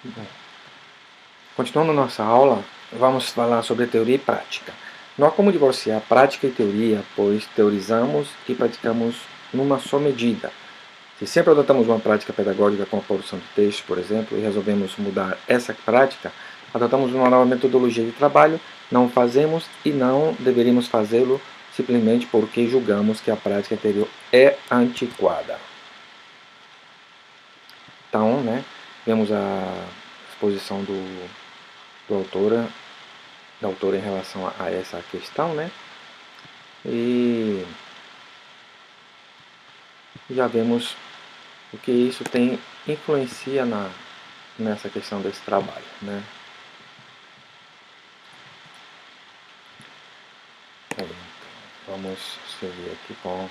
Bom, continuando nossa aula, vamos falar sobre teoria e prática. Não há como divorciar prática e teoria, pois teorizamos e praticamos numa só medida. Se sempre adotamos uma prática pedagógica com a produção de texto, por exemplo, e resolvemos mudar essa prática, adotamos uma nova metodologia de trabalho, não fazemos e não deveríamos fazê-lo simplesmente porque julgamos que a prática anterior é antiquada. Então, vemos a exposição do da autora em relação a essa questão, e já vemos o que isso tem influencia nessa questão desse trabalho, Vamos seguir aqui com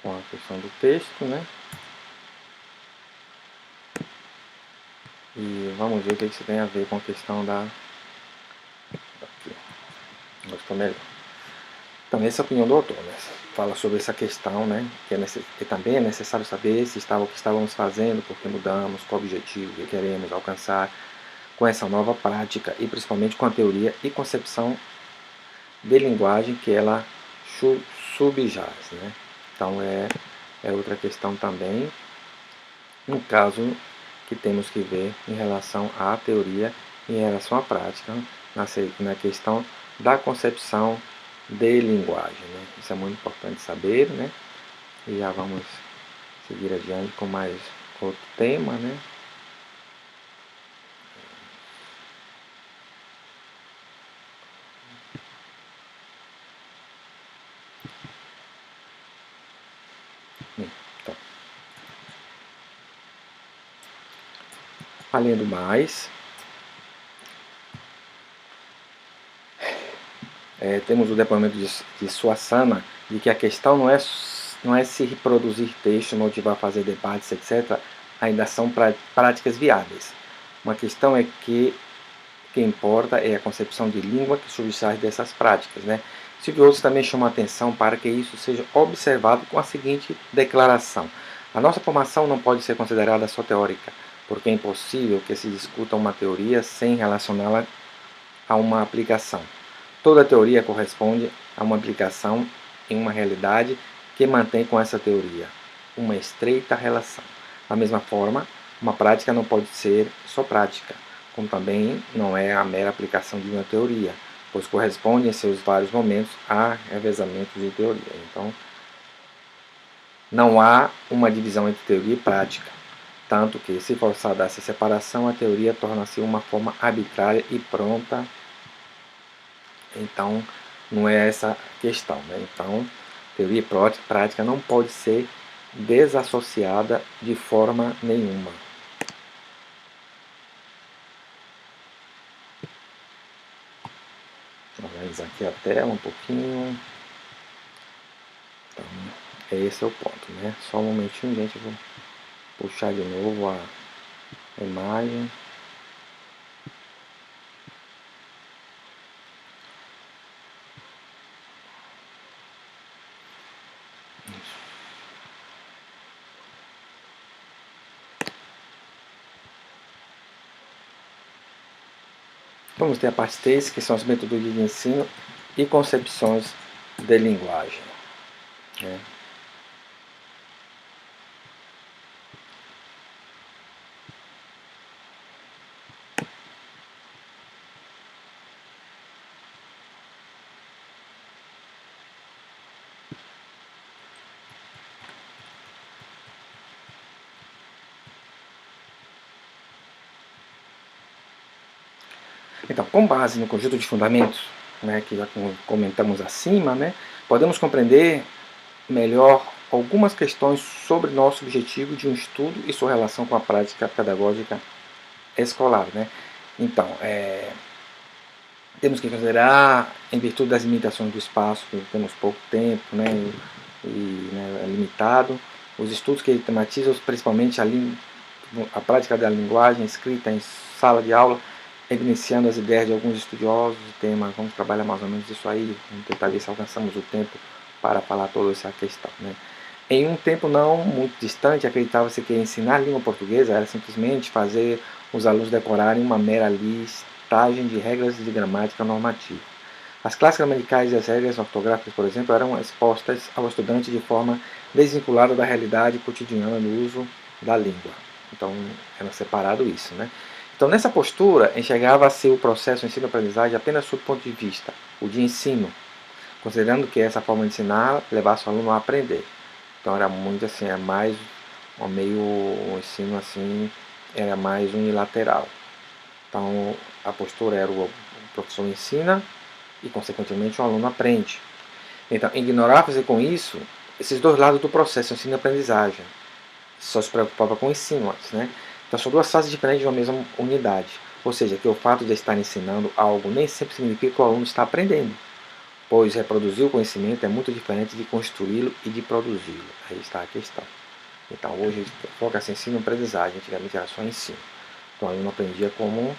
a questão do texto, E vamos ver o que isso tem a ver com a questão da... Aqui, ficou melhor. Então, essa é a opinião do autor, Fala sobre essa questão, que também é necessário saber se estava o que estávamos fazendo, porque mudamos, qual o objetivo que queremos alcançar com essa nova prática e principalmente com a teoria e concepção de linguagem que ela subjaz, Então, é outra questão também, no caso que temos que ver em relação à teoria e em relação à prática, na questão da concepção de linguagem. Isso é muito importante saber, E já vamos seguir adiante com mais outro tema, Então, além do mais, temos o depoimento de Suasana de que a questão não é se reproduzir texto, motivar a fazer debates, etc. Ainda são práticas viáveis. Uma questão é que o que importa é a concepção de língua que subsai dessas práticas. Silvio Outros também chama a atenção para que isso seja observado com a seguinte declaração. A nossa formação não pode ser considerada só teórica, porque é impossível que se discuta uma teoria sem relacioná-la a uma aplicação. Toda teoria corresponde a uma aplicação em uma realidade que mantém com essa teoria uma estreita relação. Da mesma forma, uma prática não pode ser só prática, como também não é a mera aplicação de uma teoria, pois corresponde em seus vários momentos a revezamentos de teoria. Então, não há uma divisão entre teoria e prática, tanto que, se forçada essa separação, a teoria torna-se uma forma arbitrária e pronta. Então, não é essa a questão. Então, teoria e prática não pode ser desassociada de forma nenhuma. Vou analisar aqui a tela um pouquinho. Então, esse é o ponto, Só um momentinho, gente, eu vou puxar de novo a imagem. Vamos ter a parte 3, que são as metodologias de ensino e concepções de linguagem. Então, com base no conjunto de fundamentos, que já comentamos acima, podemos compreender melhor algumas questões sobre nosso objetivo de um estudo e sua relação com a prática pedagógica escolar. Então, temos que considerar, em virtude das limitações do espaço, que temos pouco tempo é limitado, os estudos que tematizam principalmente a prática da linguagem escrita em sala de aula, evidenciando as ideias de alguns estudiosos do tema. Vamos trabalhar mais ou menos isso aí, vamos tentar ver se alcançamos o tempo para falar toda essa questão. Em um tempo não muito distante, acreditava-se que ensinar língua portuguesa era simplesmente fazer os alunos decorarem uma mera listagem de regras de gramática normativa. As classes gramaticais e as regras ortográficas, por exemplo, eram expostas ao estudante de forma desvinculada da realidade cotidiana do uso da língua. Então, era separado isso, né? Então, nessa postura, enxergava-se o processo de ensino-aprendizagem apenas sob o ponto de vista, o de ensino, considerando que essa forma de ensinar levasse o aluno a aprender. Então, era muito assim, é mais o ensino assim, era mais unilateral. Então, a postura era o professor ensina e, consequentemente, o aluno aprende. Então, ignorava-se com isso esses dois lados do processo ensino-aprendizagem. Só se preocupava com o ensino antes, né? Então, são duas fases diferentes de uma mesma unidade. Ou seja, que o fato de estar ensinando algo nem sempre significa que o aluno está aprendendo, pois reproduzir o conhecimento é muito diferente de construí-lo e de produzi-lo. Aí está a questão. Então, hoje foca-se em ensino-aprendizagem, antigamente era só ensino. Então, o aluno aprendia como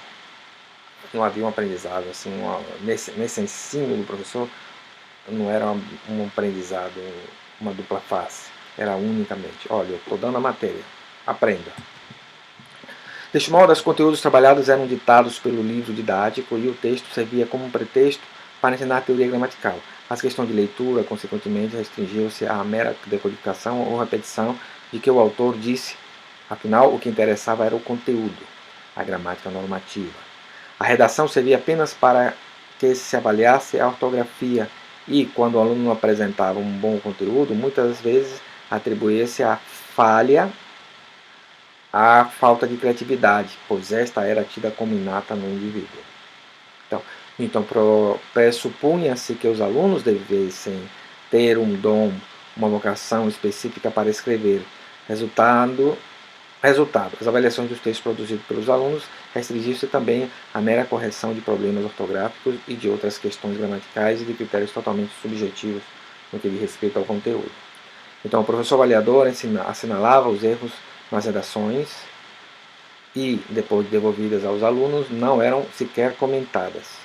não havia um aprendizado, assim, nesse ensino do professor, não era um aprendizado, uma dupla face, era unicamente, olha, eu estou dando a matéria, aprenda. Deste modo, os conteúdos trabalhados eram ditados pelo livro didático e o texto servia como um pretexto para ensinar a teoria gramatical. As questões de leitura, consequentemente, restringiam-se à mera decodificação ou repetição de que o autor disse. Afinal, o que interessava era o conteúdo, a gramática normativa. A redação servia apenas para que se avaliasse a ortografia e, quando o aluno não apresentava um bom conteúdo, muitas vezes atribuía-se a falha à falta de criatividade, pois esta era tida como inata no indivíduo. Então pressupunha-se que os alunos devessem ter um dom, uma vocação específica para escrever. Resultado, as avaliações dos textos produzidos pelos alunos restringiam-se também à mera correção de problemas ortográficos e de outras questões gramaticais e de critérios totalmente subjetivos no que diz respeito ao conteúdo. Então, o professor avaliador assinalava os erros nas redações e, depois de devolvidas aos alunos, não eram sequer comentadas.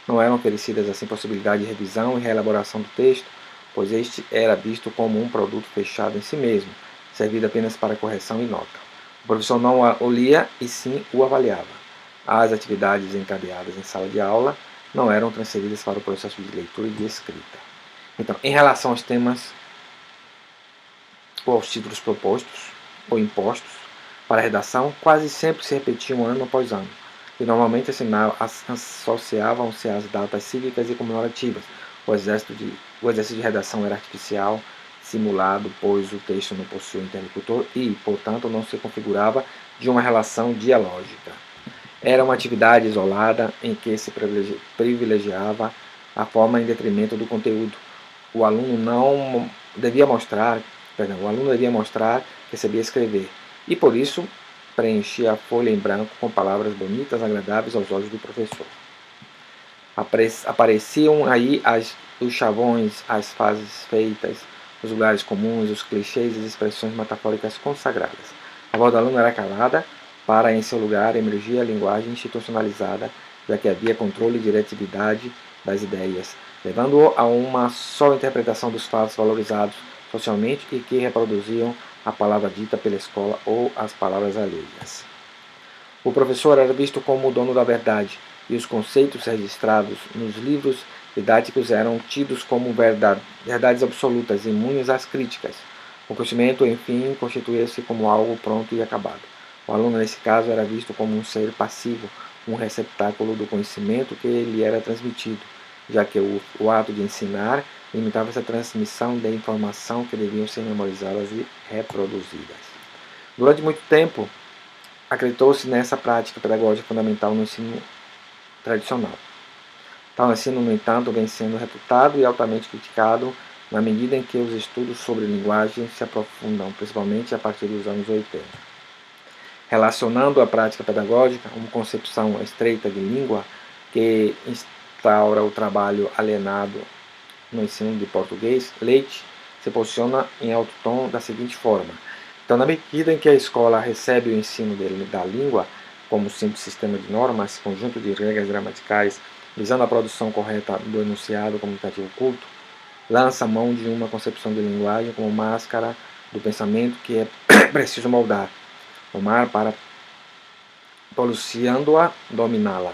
Não eram oferecidas assim possibilidade de revisão e reelaboração do texto, pois este era visto como um produto fechado em si mesmo, servido apenas para correção e nota. O professor não o lia e sim o avaliava. As atividades encadeadas em sala de aula não eram transferidas para o processo de leitura e de escrita. Então, em relação aos temas ou aos títulos propostos ou impostos para a redação, quase sempre se repetiam ano após ano, e normalmente associavam-se às datas cívicas e comemorativas. O exercício de redação era artificial, simulado, pois o texto não possuía interlocutor e, portanto, não se configurava de uma relação dialógica. Era uma atividade isolada em que se privilegiava a forma em detrimento do conteúdo. O aluno devia mostrar que sabia escrever e, por isso, preenchia a folha em branco com palavras bonitas, agradáveis aos olhos do professor. Apareciam aí os chavões, as frases feitas, os lugares comuns, os clichês e as expressões metafóricas consagradas. A voz do aluno era calada, para em seu lugar emergir a linguagem institucionalizada, já que havia controle e diretividade das ideias, levando-o a uma só interpretação dos fatos valorizados socialmente e que reproduziam a palavra dita pela escola ou as palavras alheias. O professor era visto como o dono da verdade, e os conceitos registrados nos livros didáticos eram tidos como verdades absolutas, imunes às críticas. O conhecimento, enfim, constituía-se como algo pronto e acabado. O aluno, nesse caso, era visto como um ser passivo, um receptáculo do conhecimento que lhe era transmitido, já que o ato de ensinar limitava essa transmissão de informação que deviam ser memorizadas e reproduzidas. Durante muito tempo, acreditou-se nessa prática pedagógica fundamental no ensino tradicional. Tal ensino, no entanto, vem sendo refutado e altamente criticado na medida em que os estudos sobre linguagem se aprofundam, principalmente a partir dos anos 80. Relacionando a prática pedagógica, uma concepção estreita de língua que instaura o trabalho alienado no ensino de português, Leite se posiciona em alto tom da seguinte forma: então, na medida em que a escola recebe o ensino da língua como simples sistema de normas, conjunto de regras gramaticais, visando a produção correta do enunciado comunicativo culto, lança a mão de uma concepção de linguagem como máscara do pensamento que é preciso moldar, tomar para, policiando-a, dominá-la.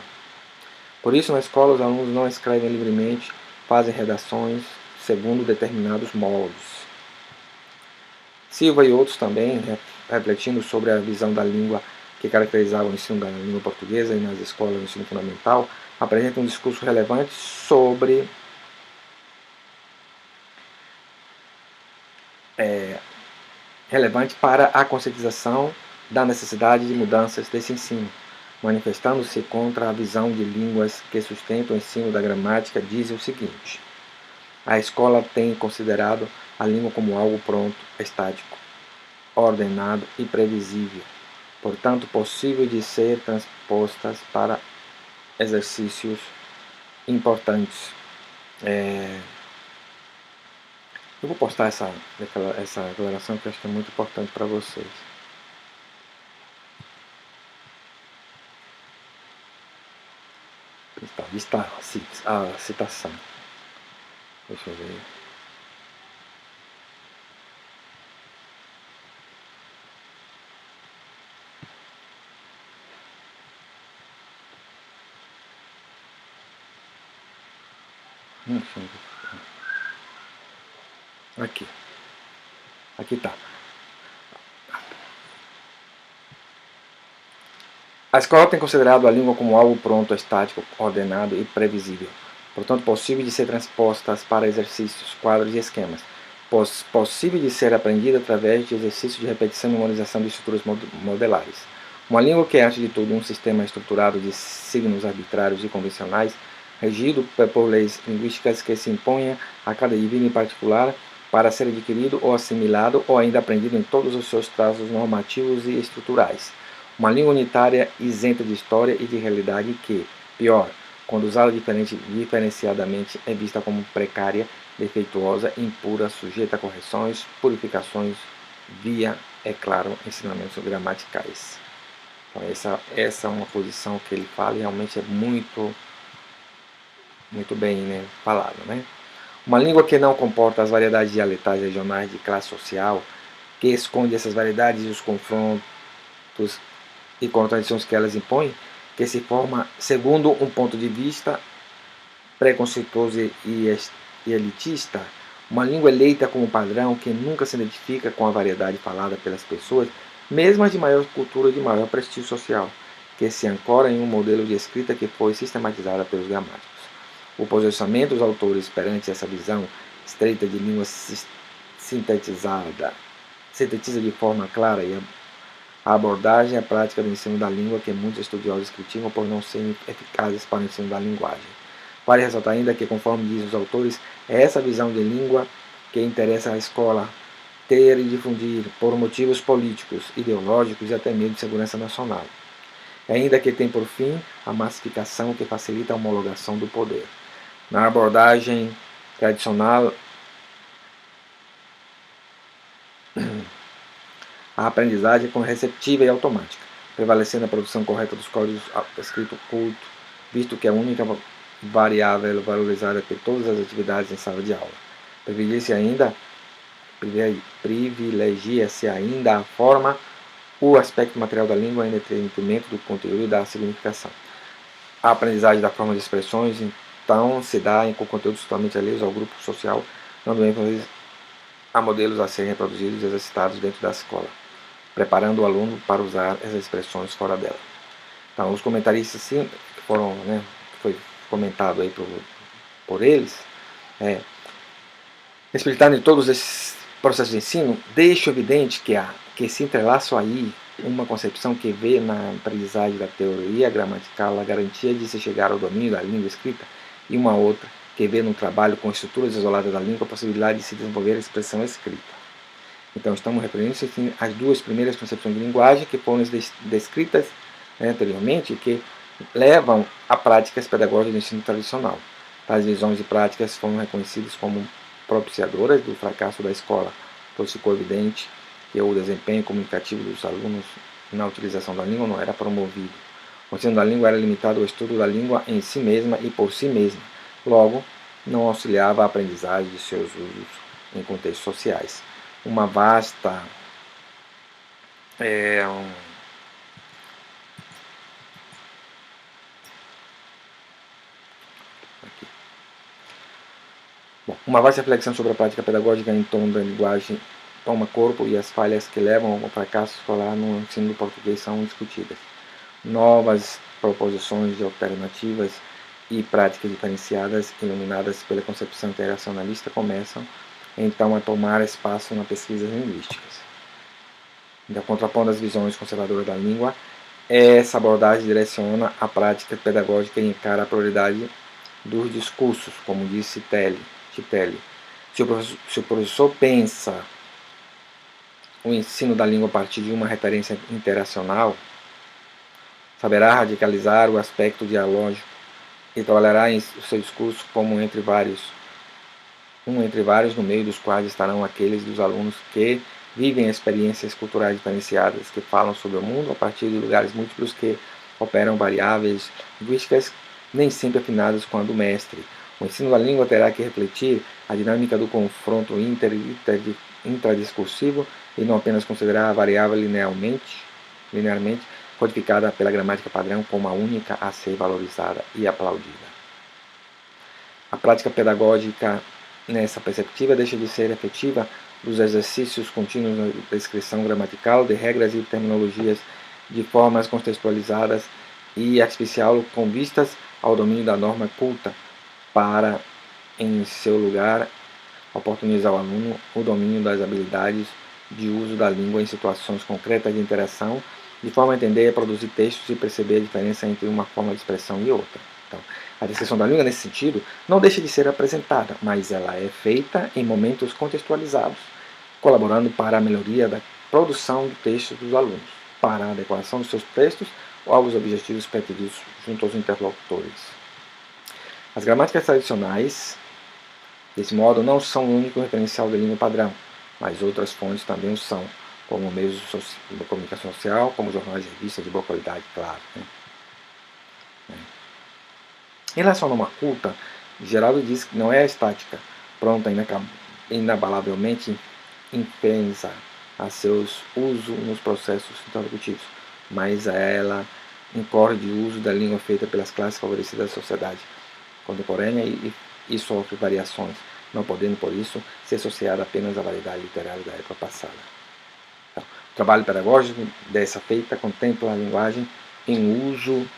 Por isso, na escola, os alunos não escrevem livremente, fazem redações segundo determinados moldes. Silva e outros também, refletindo sobre a visão da língua que caracterizava o ensino da língua portuguesa e nas escolas do ensino fundamental, apresentam um discurso relevante relevante para a conscientização da necessidade de mudanças desse ensino, manifestando-se contra a visão de línguas que sustenta o ensino da gramática, diz o seguinte: a escola tem considerado a língua como algo pronto, estático, ordenado e previsível, portanto possível de ser transpostas para exercícios importantes. Eu vou postar essa declaração que eu acho que é muito importante para vocês. Está a citação. Deixa eu ver. Aqui está. A escola tem considerado a língua como algo pronto, estático, ordenado e previsível, portanto possível de ser transpostas para exercícios, quadros e esquemas, possível de ser aprendida através de exercícios de repetição e memorização de estruturas modelares. Uma língua que é, antes de tudo, um sistema estruturado de signos arbitrários e convencionais, regido por leis linguísticas que se impõem a cada indivíduo em particular para ser adquirido ou assimilado ou ainda aprendido em todos os seus traços normativos e estruturais. Uma língua unitária isenta de história e de realidade que, pior, quando usada diferenciadamente, é vista como precária, defeituosa, impura, sujeita a correções, purificações, via, é claro, ensinamentos gramaticais. Então, essa é uma posição que ele fala e realmente é muito bem, falado. Uma língua que não comporta as variedades dialetais regionais de classe social, que esconde essas variedades e os confrontos e contradições que elas impõem, que se forma segundo um ponto de vista preconceituoso e elitista, uma língua eleita como padrão que nunca se identifica com a variedade falada pelas pessoas, mesmo as de maior cultura e de maior prestígio social, que se ancora em um modelo de escrita que foi sistematizada pelos gramáticos. O posicionamento dos autores perante essa visão estreita de língua sintetiza de forma clara a abordagem e a prática do ensino da língua que muitos estudiosos criticam por não serem eficazes para o ensino da linguagem. Vale ressaltar ainda que, conforme dizem os autores, é essa visão de língua que interessa à escola ter e difundir por motivos políticos, ideológicos e até mesmo de segurança nacional. Ainda que tem por fim a massificação que facilita a homologação do poder. Na abordagem tradicional, a aprendizagem é receptiva e automática, prevalecendo a produção correta dos códigos escrito culto, visto que é a única variável valorizada por todas as atividades em sala de aula. Privilegia-se ainda a forma, o aspecto material da língua em detrimento do conteúdo e da significação. A aprendizagem da forma de expressões, então, se dá com conteúdos totalmente alheios ao grupo social, dando ênfase a modelos a serem reproduzidos e exercitados dentro da escola, preparando o aluno para usar essas expressões fora dela. Então, os comentaristas, sim, que foram, foi comentado aí por eles, explicitando em todos esses processos de ensino, deixa evidente que se entrelaça aí uma concepção que vê na aprendizagem da teoria gramatical a garantia de se chegar ao domínio da língua escrita e uma outra que vê no trabalho com estruturas isoladas da língua a possibilidade de se desenvolver a expressão escrita. Então, estamos referindo-se às duas primeiras concepções de linguagem que foram descritas anteriormente e que levam a práticas pedagógicas do ensino tradicional. Tais visões e práticas foram reconhecidas como propiciadoras do fracasso da escola, pois ficou evidente que o desempenho comunicativo dos alunos na utilização da língua não era promovido. O ensino da língua era limitado ao estudo da língua em si mesma e por si mesma. Logo, não auxiliava a aprendizagem de seus usos em contextos sociais. Uma vasta uma vasta reflexão sobre a prática pedagógica em torno da linguagem toma corpo e as falhas que levam ao fracasso escolar no ensino do português são discutidas. Novas proposições de alternativas e práticas diferenciadas, iluminadas pela concepção internacionalista, começam então a tomar espaço nas pesquisas linguísticas. Então, contrapondo as visões conservadoras da língua, essa abordagem direciona a prática pedagógica e encara a prioridade dos discursos, como disse Titelli. Se o professor pensa o ensino da língua a partir de uma referência interacional, saberá radicalizar o aspecto dialógico e trabalhará em seu discurso como entre vários, no meio dos quais estarão aqueles dos alunos que vivem experiências culturais diferenciadas, que falam sobre o mundo a partir de lugares múltiplos, que operam variáveis linguísticas nem sempre afinadas com a do mestre. O ensino da língua terá que refletir a dinâmica do confronto intradiscursivo e não apenas considerar a variável linearmente codificada pela gramática padrão como a única a ser valorizada e aplaudida. A prática pedagógica nessa perspectiva deixa de ser efetiva dos exercícios contínuos de descrição gramatical de regras e terminologias de formas contextualizadas e especial com vistas ao domínio da norma culta para, em seu lugar, oportunizar ao aluno o domínio das habilidades de uso da língua em situações concretas de interação, de forma a entender e produzir textos e perceber a diferença entre uma forma de expressão e outra. Então, a descrição da língua, nesse sentido, não deixa de ser apresentada, mas ela é feita em momentos contextualizados, colaborando para a melhoria da produção do texto dos alunos, para a adequação dos seus textos aos objetivos pretendidos junto aos interlocutores. As gramáticas tradicionais, desse modo, não são o único referencial da língua padrão, mas outras fontes também o são, como meios de comunicação social, como jornais e revistas de boa qualidade, claro. Em relação à norma culta, Geraldo diz que não é estática, pronta inabalavelmente intensa a seus usos nos processos interlocutivos, mas ela incorre de uso da língua feita pelas classes favorecidas da sociedade contemporânea e sofre variações, não podendo, por isso, ser associada apenas à variedade literária da época passada. Então, o trabalho pedagógico dessa feita contempla a linguagem em uso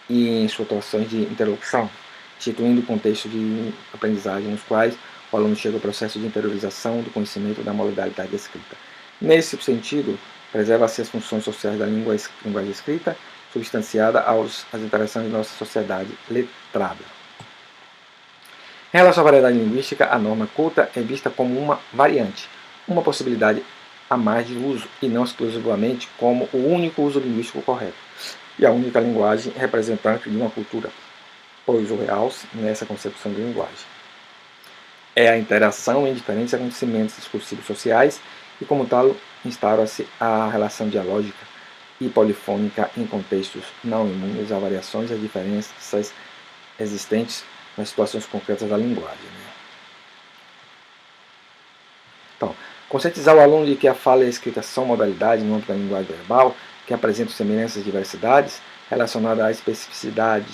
e em situações de interlocução, instituindo contextos de aprendizagem nos quais o aluno chega ao processo de interiorização do conhecimento da modalidade escrita. Nesse sentido, preserva-se as funções sociais da linguagem escrita, substanciada às interações de nossa sociedade letrada. Em relação à variedade linguística, a norma culta é vista como uma variante, uma possibilidade a mais de uso, e não exclusivamente como o único uso linguístico correto, e a única linguagem representante de uma cultura, pois o realce nessa concepção de linguagem é a interação em diferentes acontecimentos discursivos sociais, e como tal instaura-se a relação dialógica e polifônica em contextos não imunes a variações e a diferenças existentes nas situações concretas da linguagem. Então, conscientizar o aluno de que a fala e a escrita são modalidades no âmbito da linguagem verbal, que apresentam semelhanças e diversidades relacionadas à especificidade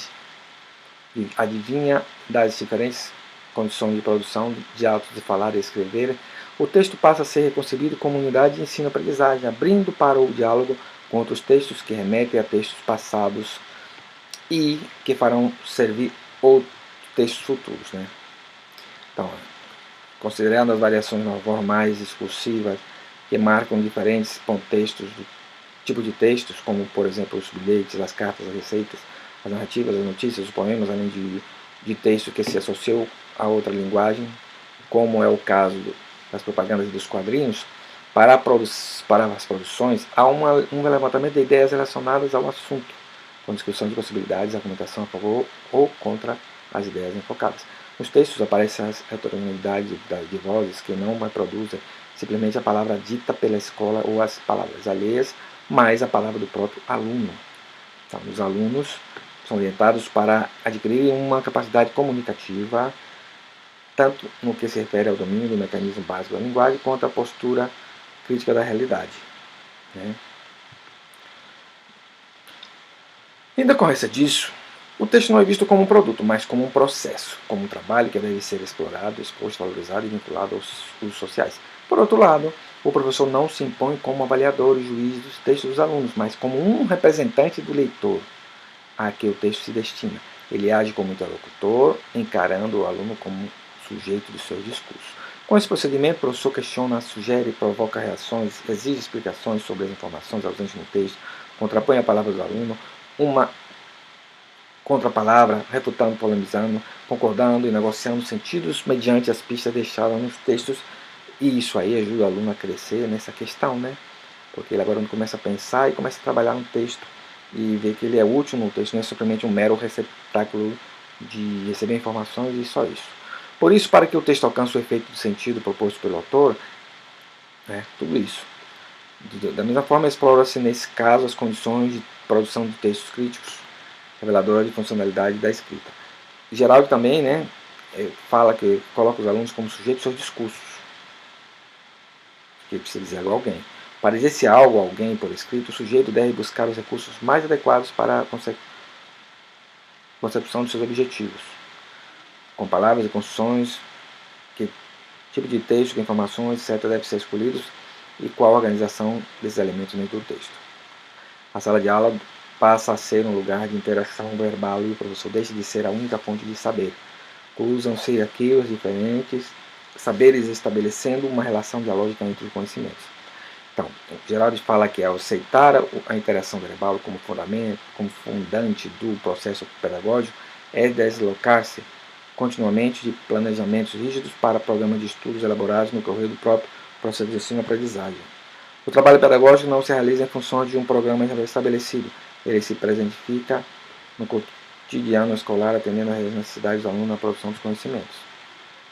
e adivinha das diferentes condições de produção de atos de falar e escrever, o texto passa a ser reconcebido como unidade de ensino-aprendizagem, abrindo para o diálogo com outros textos que remetem a textos passados e que farão servir outros textos futuros. Então, considerando as variações normais discursivas que marcam diferentes contextos do tipo de textos, como, por exemplo, os bilhetes, as cartas, as receitas, as narrativas, as notícias, os poemas, além de texto que se associou a outra linguagem, como é o caso das propagandas e dos quadrinhos, para as produções, há um levantamento de ideias relacionadas ao assunto, com discussão de possibilidades, argumentação a favor ou contra as ideias enfocadas. Nos textos aparecem as heterogeneidades de vozes que não reproduzem simplesmente a palavra dita pela escola ou as palavras alheias, mas a palavra do próprio aluno. Então, os alunos são orientados para adquirir uma capacidade comunicativa tanto no que se refere ao domínio do mecanismo básico da linguagem, quanto à postura crítica da realidade. Né? Em decorrência disso, o texto não é visto como um produto, mas como um processo, como um trabalho que deve ser explorado, exposto, valorizado e vinculado aos usos sociais. Por outro lado, o professor não se impõe como avaliador e juiz dos textos dos alunos, mas como um representante do leitor a que o texto se destina. Ele age como interlocutor, encarando o aluno como sujeito de seu discurso. Com esse procedimento, o professor questiona, sugere, provoca reações, exige explicações sobre as informações ausentes no texto, contrapõe a palavra do aluno, uma contra a palavra, refutando, polemizando, concordando e negociando sentidos mediante as pistas deixadas nos textos. E isso aí ajuda o aluno a crescer nessa questão, né? Porque ele agora começa a pensar e começa a trabalhar no texto e ver que ele é útil no texto, não é simplesmente um mero receptáculo de receber informações e só isso. Por isso, para que o texto alcance o efeito de sentido proposto pelo autor, tudo isso. Da mesma forma, explora-se nesse caso as condições de produção de textos críticos, reveladora de funcionalidade da escrita. Geraldo também, fala que coloca os alunos como sujeitos seus discursos, que precisa dizer algo a alguém. Para dizer se algo a alguém por escrito, o sujeito deve buscar os recursos mais adequados para a consecução de seus objetivos, com palavras e construções, que tipo de texto, que informações, etc., deve ser escolhidos e qual a organização desses elementos dentro do texto. A sala de aula passa a ser um lugar de interação verbal e o professor deixa de ser a única fonte de saber. Usam-se aqui os diferentes saberes estabelecendo uma relação dialógica entre os conhecimentos. Então, Geraldo fala que ao aceitar a interação verbal como fundamento, como fundante do processo pedagógico, é deslocar-se continuamente de planejamentos rígidos para programas de estudos elaborados no correr do próprio processo de ensino-aprendizagem. O trabalho pedagógico não se realiza em função de um programa estabelecido. Ele se presentifica no cotidiano escolar, atendendo às necessidades do aluno na produção dos conhecimentos.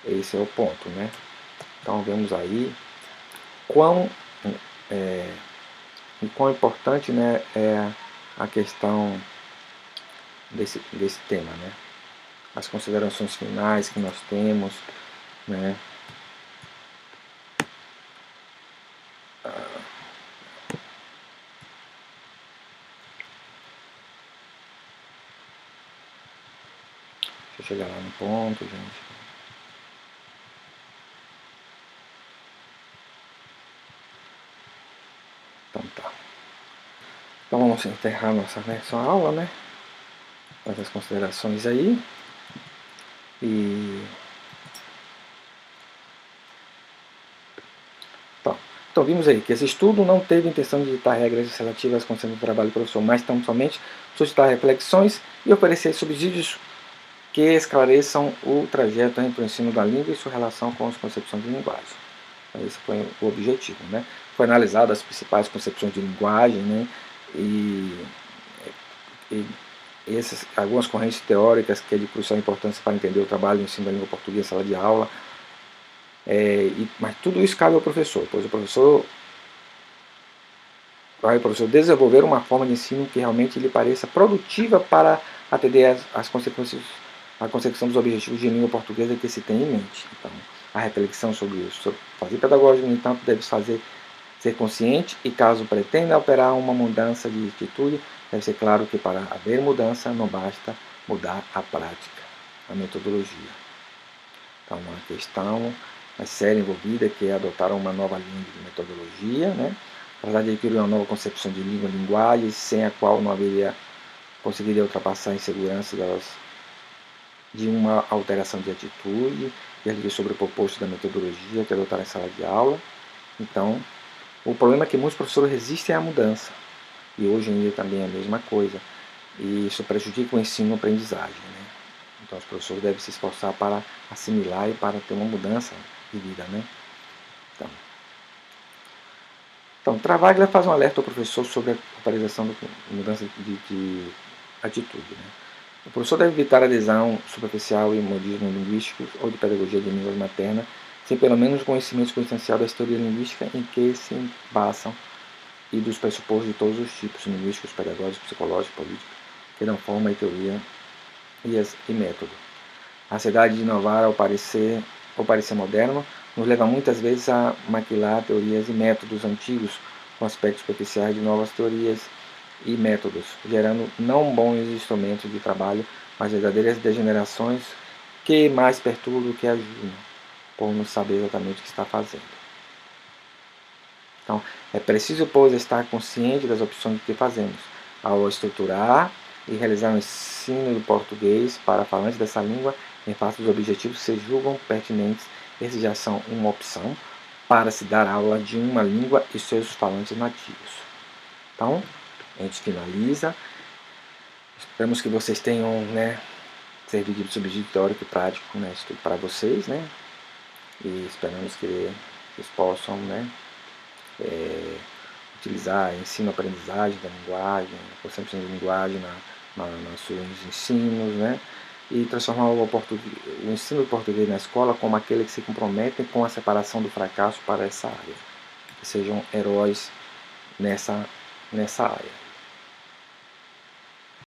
Esse é o ponto, né? Então, vemos aí quão importante, né, é a questão desse tema, né? As considerações finais que nós temos, né? Deixa eu chegar lá no ponto, gente. Então tá. Então vamos encerrar nossa aula, né? Faz as considerações aí. Então vimos aí que esse estudo não teve intenção de ditar regras relativas às condições do trabalho do professor, mas tão somente suscitar reflexões e oferecer subsídios que esclareçam o trajeto entre o ensino da língua e sua relação com as concepções de linguagem. Então, esse foi o objetivo, né? Foi analisado as principais concepções de linguagem, né? E algumas correntes teóricas que é de crucial importância para entender o trabalho do ensino da língua portuguesa em sala de aula. Mas tudo isso cabe ao professor, pois o professor vai desenvolver uma forma de ensino que realmente lhe pareça produtiva para atender às consequências, a consecução dos objetivos de língua portuguesa que se tem em mente. Então, a reflexão sobre isso, sobre fazer pedagógico, no entanto, deve ser consciente e, caso pretenda operar uma mudança de atitude, deve ser claro que para haver mudança não basta mudar a prática, a metodologia. Então, uma questão séria envolvida que é adotar uma nova linha de metodologia, né? Tratar de adquirir uma nova concepção de língua e linguagem, sem a qual não conseguiria ultrapassar a insegurança de uma alteração de atitude, e sobre o proposto da metodologia que adotar em sala de aula. Então, o problema é que muitos professores resistem à mudança, e hoje em dia também é a mesma coisa, e isso prejudica o ensino-aprendizagem, né? Então, os professores devem se esforçar para assimilar e para ter uma mudança de vida, né? Então, Travaglia faz um alerta ao professor sobre a realização da mudança de atitude, né? O professor deve evitar a adesão superficial em modismos linguísticos ou de pedagogia de línguas materna, sem pelo menos o conhecimento substancial da história linguística em que se embasam e dos pressupostos de todos os tipos, linguísticos, pedagógicos, psicológicos, políticos, que dão forma e teoria e método. A ansiedade de inovar, ao parecer, ou parecer moderno, nos leva muitas vezes a maquilar teorias e métodos antigos com aspectos superficiais de novas teorias e métodos, gerando não bons instrumentos de trabalho, mas verdadeiras degenerações que mais perturbam do que ajudam, por não saber exatamente o que está fazendo. Então, é preciso, pois, estar consciente das opções que fazemos ao estruturar e realizar o ensino do português para falantes dessa língua em face dos objetivos que se julgam pertinentes. Esses já são uma opção para se dar aula de uma língua e seus falantes nativos. Então, a gente finaliza. Esperamos que vocês tenham, servido de subsídio teórico e prático, para vocês, e esperamos que eles possam, utilizar ensino-aprendizagem da linguagem, a concepção de linguagem nos seus ensinos, e transformar o ensino do português na escola como aquele que se comprometem com a separação do fracasso para essa área. Que sejam heróis nessa área.